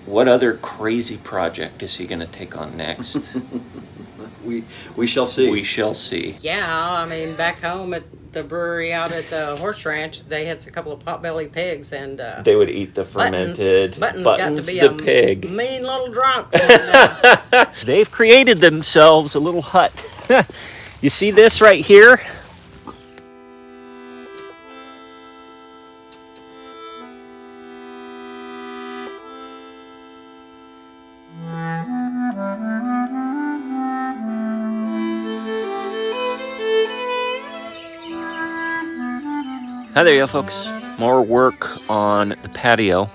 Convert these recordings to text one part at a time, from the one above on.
What other crazy project is he going to take on next? We shall see. We shall see. Yeah, I mean, back home at the brewery out at the horse ranch, they had a couple of potbelly pigs, and They would eat the fermented Buttons got to be the a pig. mean little drunk. And, They've created themselves a little hut. You see this right here? Hi there, you folks. More work on the patio,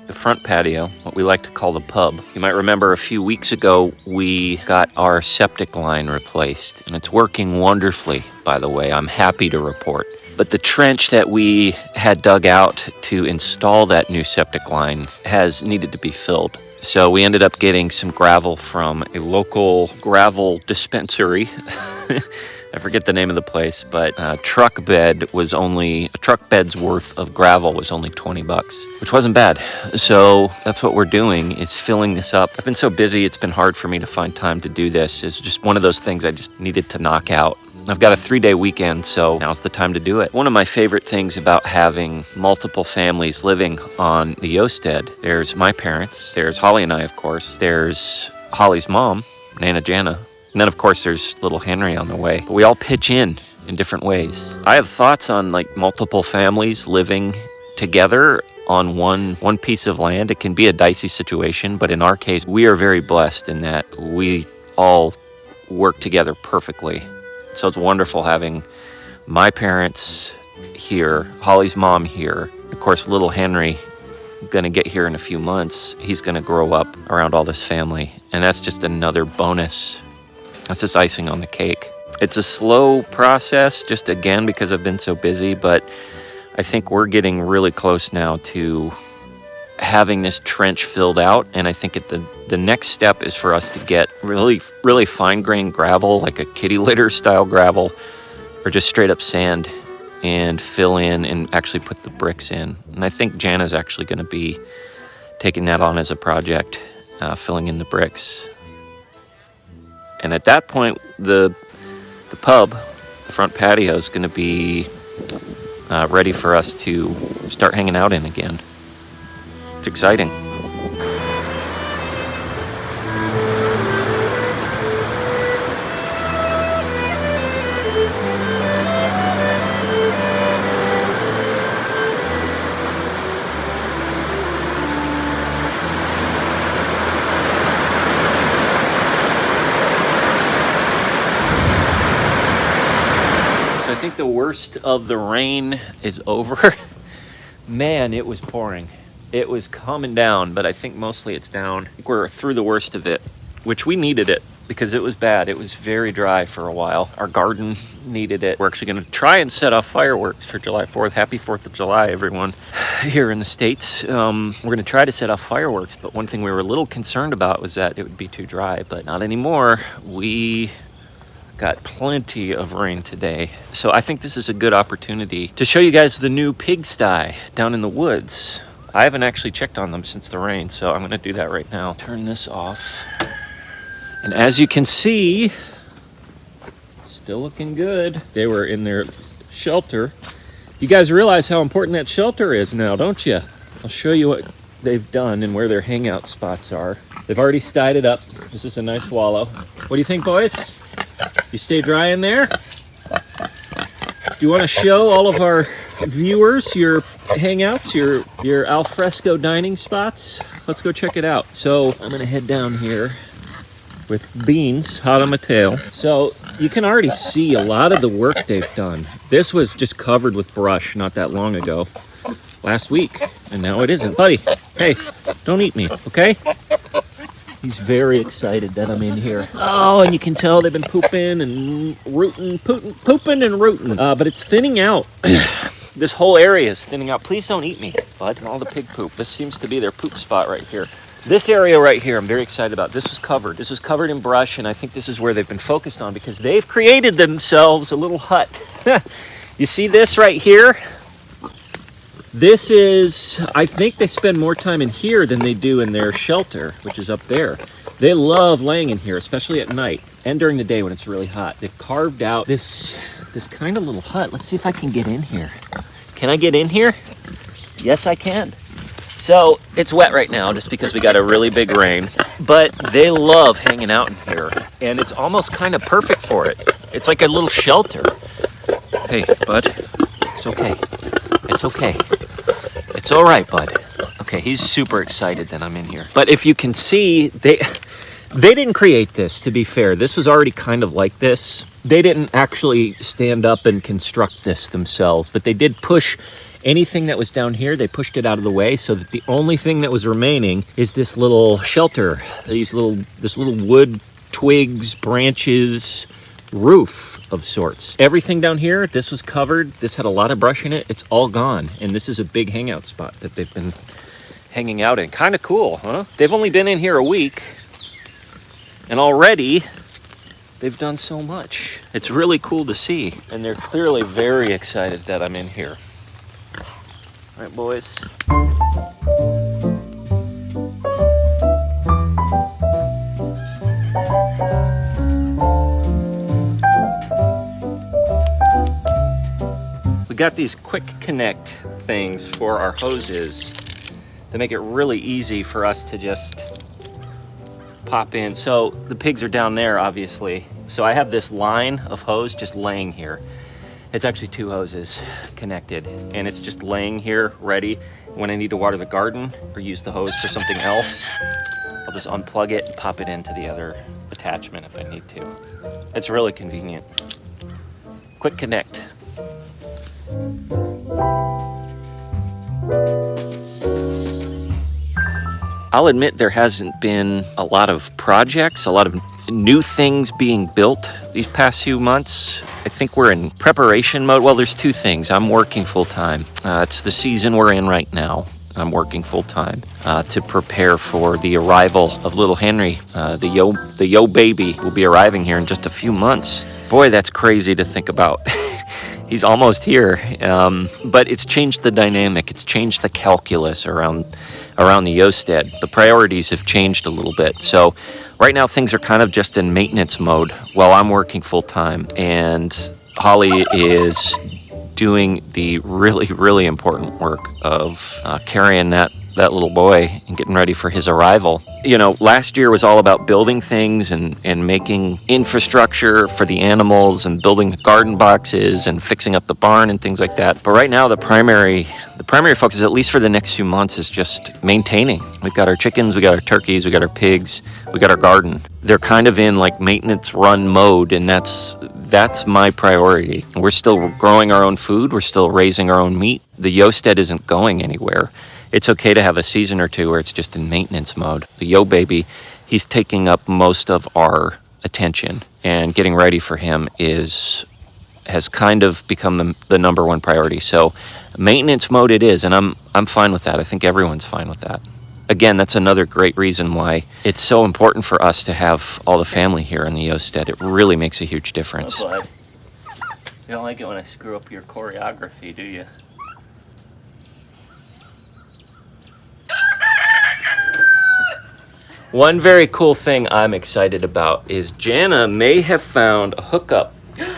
the front patio, what we like to call the pub. You might remember a few weeks ago we got our septic line replaced, and it's working wonderfully, by the way. I'm happy to report. But the trench that we had dug out to install that new septic line has needed to be filled. So we ended up getting some gravel from a local gravel dispensary. I forget the name of the place, but a truck bed's worth of gravel was only $20, which wasn't bad. So that's what we're doing, is filling this up. I've been so busy, it's been hard for me to find time to do this. It's just one of those things I just needed to knock out. I've got a 3-day weekend, so now's the time to do it. One of my favorite things about having multiple families living on the Yosted, there's my parents, there's Holly and I, of course, there's Holly's mom, Nana Jana, and then, of course, there's little Henry on the way. But we all pitch in different ways. I have thoughts on like multiple families living together on one piece of land. It can be a dicey situation, but in our case, we are very blessed in that we all work together perfectly. So it's wonderful having my parents here, Holly's mom here. Of course, little Henry, going to get here in a few months. He's going to grow up around all this family. And that's just another bonus. That's just icing on the cake. It's a slow process, just again, because I've been so busy, but I think we're getting really close now to having this trench filled out. And I think the next step is for us to get really, really fine-grained gravel, like a kitty litter style gravel, or just straight up sand, and fill in and actually put the bricks in. And I think Jana's actually going to be taking that on as a project, filling in the bricks. And at that point, the pub, the front patio, is going to be ready for us to start hanging out in again. It's exciting. I think the worst of the rain is over. Man, it was pouring. It was calming down, but I think mostly it's down. I think we're through the worst of it, which we needed it because it was bad. It was very dry for a while. Our garden needed it. We're actually going to try and set off fireworks for July 4th. Happy 4th of July, everyone. Here in the States, we're going to try to set off fireworks, but one thing we were a little concerned about was that it would be too dry, but not anymore. We got plenty of rain today. So I think this is a good opportunity to show you guys the new pigsty down in the woods. I haven't actually checked on them since the rain, so I'm going to do that right now. Turn this off. And as you can see, still looking good. They were in their shelter. You guys realize how important that shelter is now, don't you? I'll show you what they've done and where their hangout spots are. They've already styed it up. This is a nice wallow. What do you think, boys? You stay dry in there? Do you want to show all of our viewers your hangouts, your alfresco dining spots? Let's go check it out. So I'm going to head down here with beans hot on my tail. So you can already see a lot of the work they've done. This was just covered with brush not that long ago, last week, and now it isn't. Buddy, hey, don't eat me, okay? He's very excited that I'm in here. Oh, and you can tell they've been pooping and rooting, pooping and rooting. But it's thinning out. This whole area is thinning out. Please don't eat me, bud. And all the pig poop. This seems to be their poop spot right here. This area right here, I'm very excited about. This was covered. This was covered in brush, and I think this is where they've been focused on because they've created themselves a little hut. You see this right here? This is, I think they spend more time in here than they do in their shelter, which is up there. They love laying in here, especially at night and during the day when it's really hot. They've carved out this kind of little hut. Let's see if I can get in here. Can I get in here? Yes, I can. So it's wet right now just because we got a really big rain, but they love hanging out in here, and it's almost kind of perfect for it. It's like a little shelter. Hey, bud, it's okay. It's okay. It's all right, bud. Okay, he's super excited that I'm in here. But if you can see, they didn't create this, to be fair. This was already kind of like this. They didn't actually stand up and construct this themselves, but they did push anything that was down here. They pushed it out of the way so that the only thing that was remaining is this little shelter, this little wood, twigs, branches, roof of sorts. Everything down here, this was covered. This had a lot of brush in it. It's all gone. And this is a big hangout spot that they've been hanging out in. Kind of cool, huh? They've only been in here a week, and already they've done so much. It's really cool to see. And they're clearly very excited that I'm in here. All right, boys. We got these quick connect things for our hoses to make it really easy for us to just pop in. So the pigs are down there, obviously. So I have this line of hose just laying here. It's actually 2 hoses connected, and it's just laying here ready. When I need to water the garden or use the hose for something else, I'll just unplug it and pop it into the other attachment if I need to. It's really convenient. Quick connect. I'll admit there hasn't been a lot of projects, a lot of new things being built these past few months. I think we're in preparation mode. Well, there's 2 things. I'm working full time. It's the season we're in right now. I'm working full time to prepare for the arrival of little Henry. The yo baby will be arriving here in just a few months. Boy, that's crazy to think about. He's almost here, but it's changed the dynamic. It's changed the calculus around the Yosted. The priorities have changed a little bit. So right now things are kind of just in maintenance mode while I'm working full time, and Holly is doing the really, really important work of carrying that little boy and getting ready for his arrival. You know, last year was all about building things and making infrastructure for the animals and building the garden boxes and fixing up the barn and things like that. But right now the primary focus, at least for the next few months, is just maintaining. We've got our chickens, we got our turkeys, we got our pigs, we got our garden. They're kind of in like maintenance run mode, and that's my priority. We're still growing our own food, we're still raising our own meat. The Yosted isn't going anywhere. It's okay to have a season or 2 where it's just in maintenance mode. The yo baby, he's taking up most of our attention, and getting ready for him has kind of become the number 1 priority. So maintenance mode it is, and I'm fine with that. I think everyone's fine with that. Again, that's another great reason why it's so important for us to have all the family here in the Yosted. It really makes a huge difference. Oh, bud. You don't like it when I screw up your choreography, do you? One very cool thing I'm excited about is Jana may have found a hookup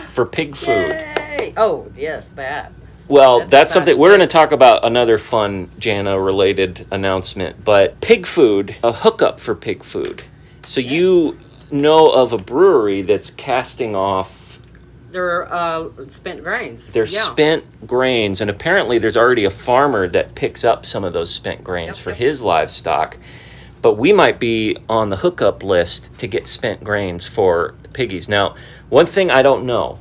for pig food. Yay! Oh, yes, that. Well, that's something we're going to talk about, another fun Jana-related announcement. But pig food, a hookup for pig food. So yes. You know of a brewery that's casting off their spent grains. Their spent grains, and apparently there's already a farmer that picks up some of those spent grains for his livestock. But we might be on the hookup list to get spent grains for the piggies. Now, one thing I don't know,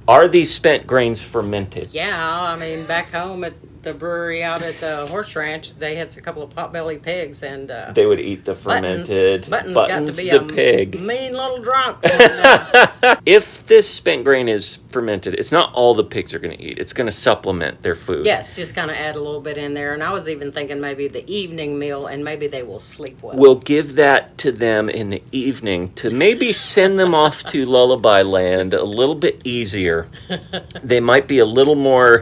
are these spent grains fermented? Yeah, I mean, back home at the brewery out at the horse ranch, they had a couple of potbelly pigs, and they would eat the fermented. Buttons got to be the a pig. Mean little drunk. If this spent grain is fermented, it's not all the pigs are going to eat. It's going to supplement their food. Yes, just kind of add a little bit in there. And I was even thinking maybe the evening meal, and maybe they will sleep well. We'll give that to them in the evening to maybe send them off to Lullaby Land a little bit easier. They might be a little more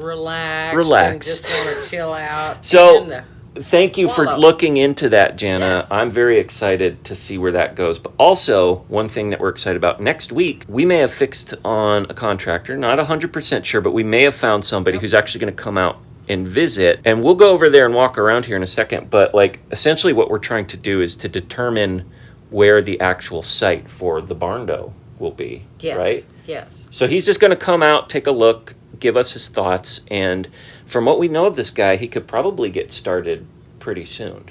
relaxed. And just Relaxed. want to chill out. So- And Thank you for Wallow. looking into that, Jana. Yes. I'm very excited to see where that goes. But also, one thing that we're excited about next week, we may have fixed on a contractor. Not 100% sure, but we may have found somebody who's actually going to come out and visit. And we'll go over there and walk around here in a second. But like, essentially, what we're trying to do is to determine where the actual site for the barn dough will be. yes, Right? yes. So he's just going to come out, take a look, give us his thoughts, and from what we know of this guy, he could probably get started pretty soon.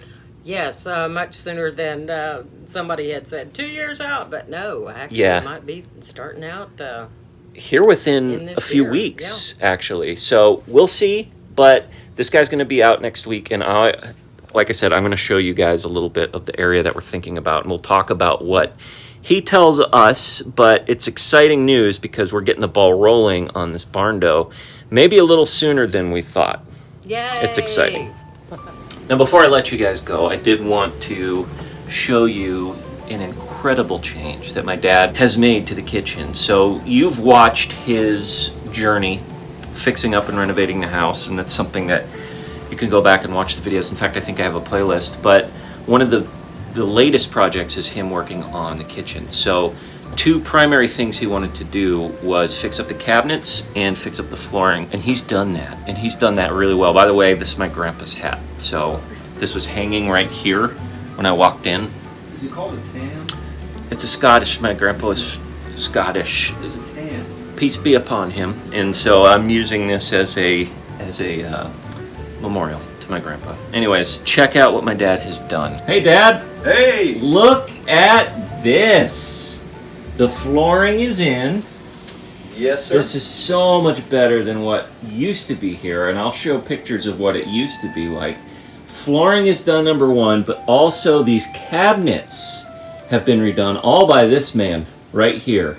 Yes, much sooner than somebody had said 2 years out, but no, actually, Yeah. it might be starting out. Here within In this a few year, weeks, actually. So we'll see, but this guy's going to be out next week, and like I said, I'm going to show you guys a little bit of the area that we're thinking about, and we'll talk about what he tells us, but it's exciting news because we're getting the ball rolling on this barn dough, maybe a little sooner than we thought. Yay! It's exciting. Now, before I let you guys go, I did want to show you an incredible change that my dad has made to the kitchen. So you've watched his journey fixing up and renovating the house, and that's something that you can go back and watch the videos. In fact, I think I have a playlist, but one of the latest projects is him working on the kitchen. So two primary things he wanted to do was fix up the cabinets and fix up the flooring, and he's done that, and he's done that really well. By the way, this is my grandpa's hat. So this was hanging right here when I walked in. Is it called a tan? It's a Scottish, my grandpa is Scottish. It's a tan. Peace be upon him. And so I'm using this as a memorial to my grandpa. Anyways, check out what my dad has done. Hey, Dad. Hey! Look at this. The flooring is in. Yes, sir. This is so much better than what used to be here, and I'll show pictures of what it used to be like. Flooring is done, number one, but also these cabinets have been redone, all by this man right here.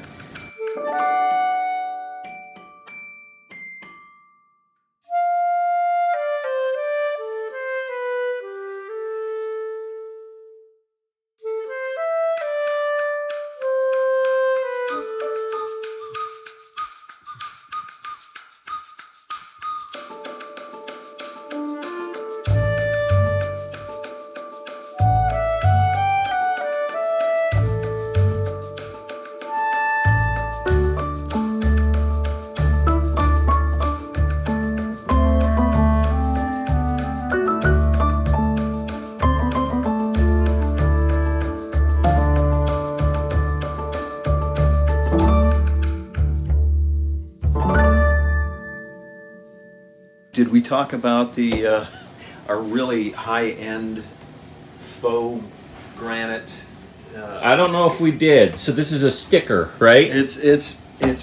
Did we talk about the our really high-end faux granite? I don't know if we did. So this is a sticker, right? It's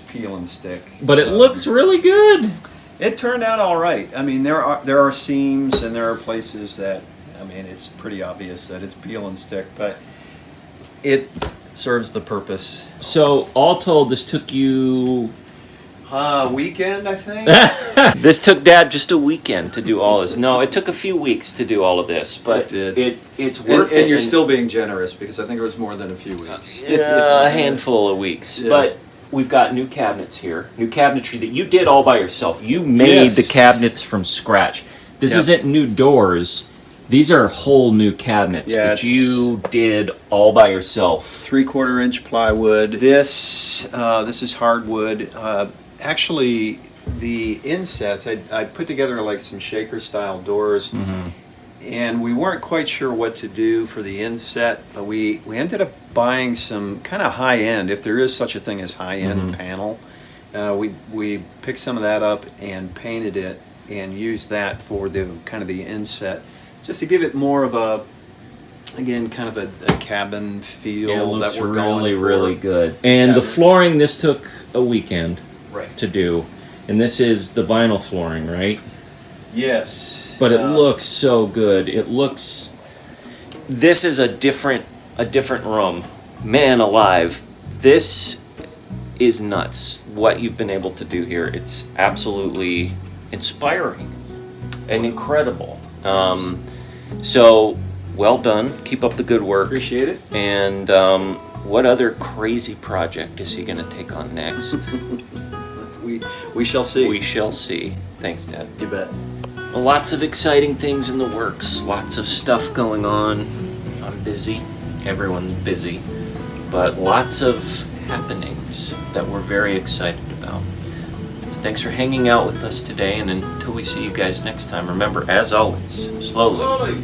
peel and stick. But it looks really good. It turned out all right. I mean, there are seams and there are places that, I mean, it's pretty obvious that it's peel and stick, but it serves the purpose. So all told, this took you... Weekend, I think. This took Dad just a weekend to do all this. No, it took a few weeks to do all of this, but It did. it's worth it. And you're still being generous because I think it was more than a few weeks. A handful of weeks. Yeah. But we've got new cabinets here, new cabinetry that you did all by yourself. You made Yes. the cabinets from scratch. This Yep. isn't new doors. These are whole new cabinets Yeah, that it's- you did all by yourself. 3/4 inch plywood. This is hardwood. Actually, the insets, I put together like some shaker style doors, and we weren't quite sure what to do for the inset, but we ended up buying some kind of high end, if there is such a thing as high end panel. We picked some of that up and painted it and used that for the kind of the inset, just to give it more of a, again, kind of a cabin feel It looks that we're going really, for. really good. And Yeah, the this- flooring, this took a weekend Right. to do. And this is the vinyl flooring, right? Yes. But it looks so good. It looks... This is a different room. Man alive. This is nuts, what you've been able to do here. It's absolutely inspiring and incredible. So, well done. Keep up the good work. Appreciate it. And what other crazy project is he going to take on next? We shall see. We shall see. Thanks, Dad. You bet. Well, lots of exciting things in the works. Lots of stuff going on. I'm busy. Everyone's busy. But lots of happenings that we're very excited about. So thanks for hanging out with us today, and until we see you guys next time, remember, as always, slowly.